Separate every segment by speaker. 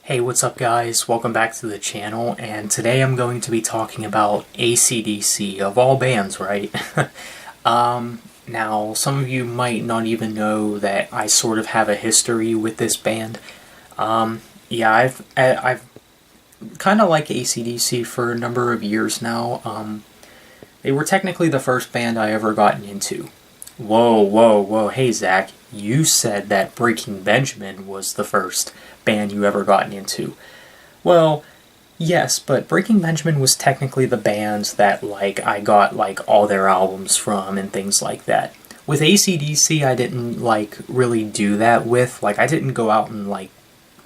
Speaker 1: Hey, what's up guys? Welcome back to the channel, and today I'm going to be talking about AC/DC, of all bands, right? Now, some of you might not even know that I sort of have a history with this band. Yeah, I've kind of liked AC/DC for a number of years now. They were technically the first band I ever gotten into. Whoa, whoa, whoa, hey Zach, you said that Breaking Benjamin was the first band you ever gotten into. Well, yes, but Breaking Benjamin was technically the bands that, I got, all their albums from and things like that. With AC/DC, I didn't, really do that with. I didn't go out and,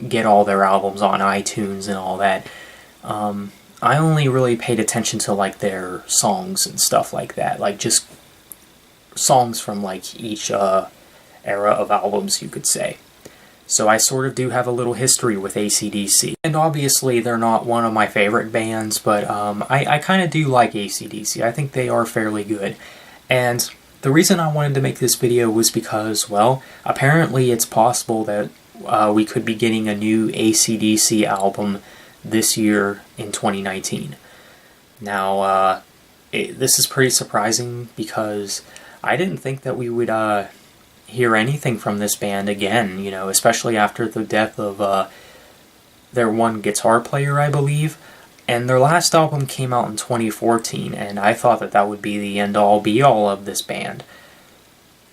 Speaker 1: get all their albums on iTunes and all that. I only really paid attention to, their songs and stuff like that. Just songs from each era of albums, you could say. So I sort of do have a little history with AC/DC. And obviously they're not one of my favorite bands, but I kind of do like AC/DC. I think they are fairly good. And the reason I wanted to make this video was because, well, apparently it's possible that we could be getting a new AC/DC album this year in 2019. Now, this is pretty surprising because I didn't think that we would hear anything from this band again, especially after the death of their one guitar player, I believe. And their last album came out in 2014, and I thought that that would be the end-all be-all of this band.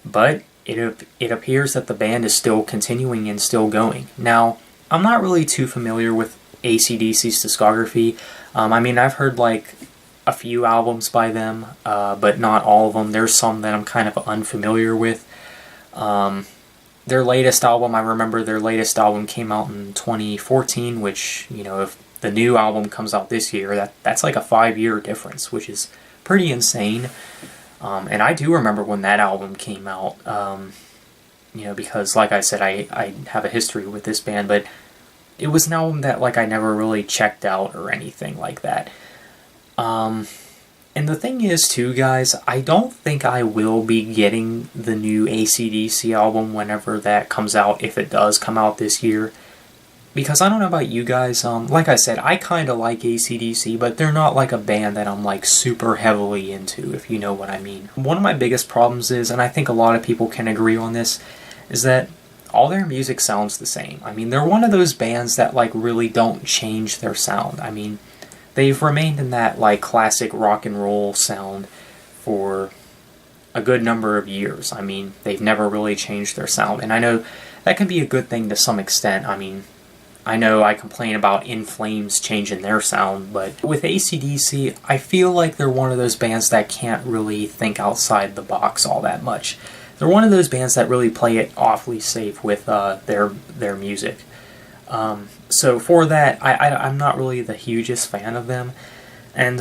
Speaker 1: But it appears that the band is still continuing and still going. Now, I'm not really too familiar with AC/DC's discography. I mean, I've heard a few albums by them, but not all of them. There's some that I'm kind of unfamiliar with. Their latest album, I remember their latest album came out in 2014, which, if the new album comes out this year, that's like a 5-year difference, which is pretty insane. And I do remember when that album came out, because like I said, I have a history with this band, but it was an album that I never really checked out or anything like that. And the thing is, too, guys, I don't think I will be getting the new AC/DC album whenever that comes out, if it does come out this year. Because I don't know about you guys, like I said, I kind of like AC/DC, but they're not a band that I'm super heavily into, if you know what I mean. One of my biggest problems is, and I think a lot of people can agree on this, is that all their music sounds the same. I mean, they're one of those bands that really don't change their sound. I mean, they've remained in that classic rock and roll sound for a good number of years. I mean, they've never really changed their sound, and I know that can be a good thing to some extent. I mean, I know I complain about In Flames changing their sound, but with AC/DC, I feel like they're one of those bands that can't really think outside the box all that much. They're one of those bands that really play it awfully safe with their music. So for that, I'm not really the hugest fan of them, and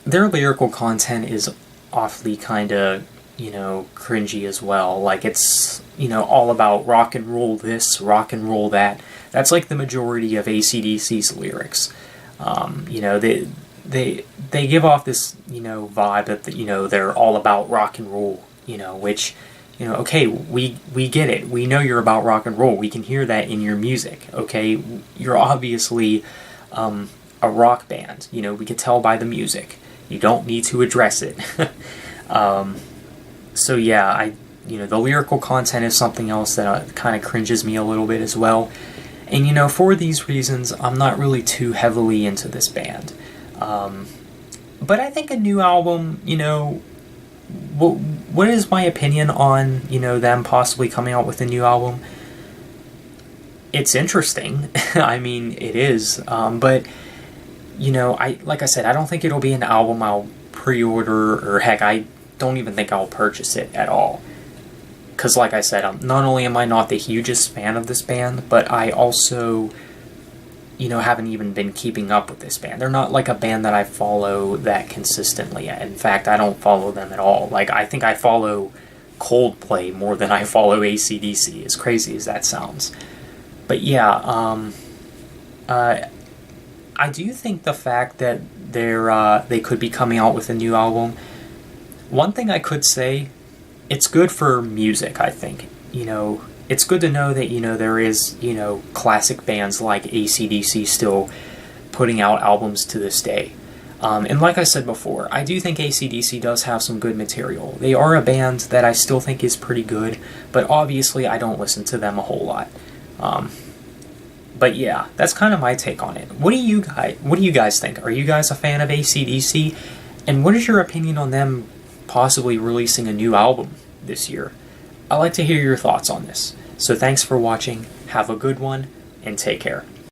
Speaker 1: their lyrical content is awfully kind of, cringy as well. It's, all about rock and roll this, rock and roll that. That's the majority of AC/DC's lyrics. They give off this, vibe that, they're all about rock and roll, which, okay, we get it. We know you're about rock and roll. We can hear that in your music, okay? You're obviously a rock band. We can tell by the music. You don't need to address it. So yeah, the lyrical content is something else that kind of cringes me a little bit as well. And, for these reasons, I'm not really too heavily into this band. But I think a new album, what is my opinion on, them possibly coming out with a new album? It's interesting. I mean, it is. But, like I said, I don't think it'll be an album I'll pre-order, or heck, I don't even think I'll purchase it at all. Because, like I said, not only am I not the hugest fan of this band, but I also, haven't even been keeping up with this band. They're not a band that I follow that consistently. In fact, I don't follow them at all. I think I follow Coldplay more than I follow AC/DC, as crazy as that sounds. But yeah, I do think the fact that they could be coming out with a new album, one thing I could say, it's good for music, I think. it's good to know that, there is, classic bands like AC/DC still putting out albums to this day. And like I said before, I do think AC/DC does have some good material. They are a band that I still think is pretty good, but obviously I don't listen to them a whole lot. But yeah, that's kind of my take on it. What do you guys think? Are you guys a fan of AC/DC? And what is your opinion on them possibly releasing a new album this year? I'd like to hear your thoughts on this. So thanks for watching, have a good one, and take care.